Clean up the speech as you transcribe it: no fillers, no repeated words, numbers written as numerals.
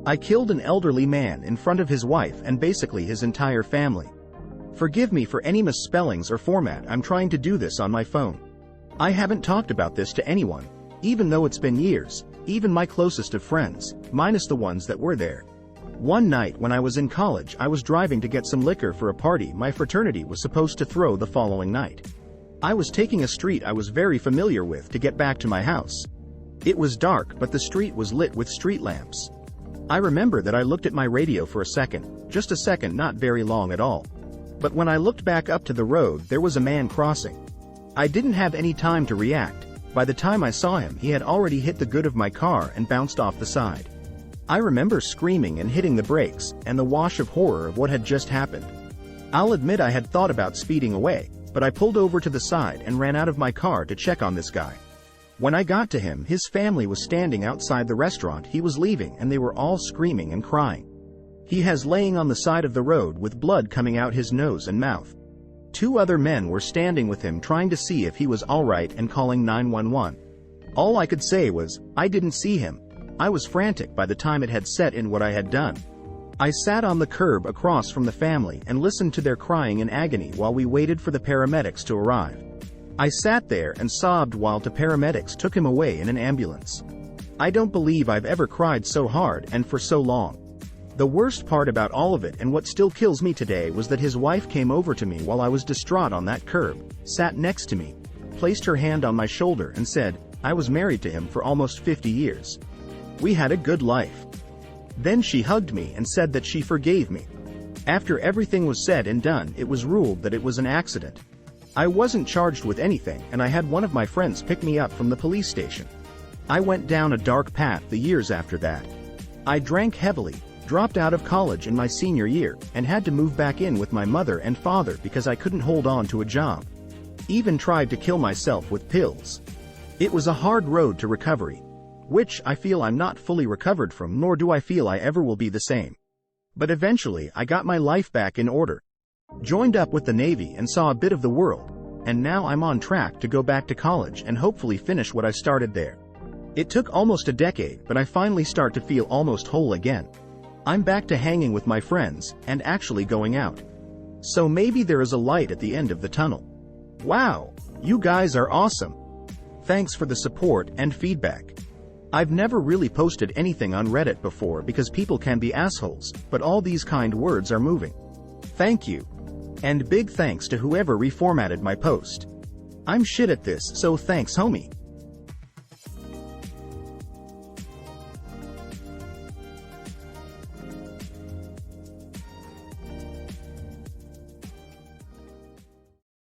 I killed an elderly man in front of his wife and basically his entire family. Forgive me for any misspellings or format, I'm trying to do this on my phone. I haven't talked about this to anyone, even though it's been years, even my closest of friends, minus the ones that were there. One night when I was in college, I was driving to get some liquor for a party my fraternity was supposed to throw the following night. I was taking a street I was very familiar with to get back to my house. It was dark, but the street was lit with street lamps. I remember that I looked at my radio for a second, just a second, not very long at all. But when I looked back up to the road, there was a man crossing. I didn't have any time to react. By the time I saw him, he had already hit the good of my car and bounced off the side. I remember screaming and hitting the brakes, and the wash of horror of what had just happened. I'll admit I had thought about speeding away, but I pulled over to the side and ran out of my car to check on this guy. When I got to him, his family was standing outside the restaurant he was leaving, and they were all screaming and crying. He has laying on the side of the road with blood coming out his nose and mouth. 2 other men were standing with him trying to see if he was alright and calling 911. All I could say was, I didn't see him. I was frantic by the time it had set in what I had done. I sat on the curb across from the family and listened to their crying in agony while we waited for the paramedics to arrive. I sat there and sobbed while the paramedics took him away in an ambulance. I don't believe I've ever cried so hard and for so long. The worst part about all of it, and what still kills me today, was that his wife came over to me while I was distraught on that curb, sat next to me, placed her hand on my shoulder and said, I was married to him for almost 50 years. We had a good life. Then she hugged me and said that she forgave me. After everything was said and done, it was ruled that it was an accident. I wasn't charged with anything, and I had one of my friends pick me up from the police station. I went down a dark path the years after that. I drank heavily, dropped out of college in my senior year, and had to move back in with my mother and father because I couldn't hold on to a job. Even tried to kill myself with pills. It was a hard road to recovery, which I feel I'm not fully recovered from, nor do I feel I ever will be the same. But eventually I got my life back in order. Joined up with the Navy and saw a bit of the world, and now I'm on track to go back to college and hopefully finish what I started there. It took almost a decade, but I finally start to feel almost whole again. I'm back to hanging with my friends, and actually going out. So maybe there is a light at the end of the tunnel. Wow, you guys are awesome. Thanks for the support and feedback. I've never really posted anything on Reddit before because people can be assholes, but all these kind words are moving. Thank you. And big thanks to whoever reformatted my post. I'm shit at this, so thanks homie.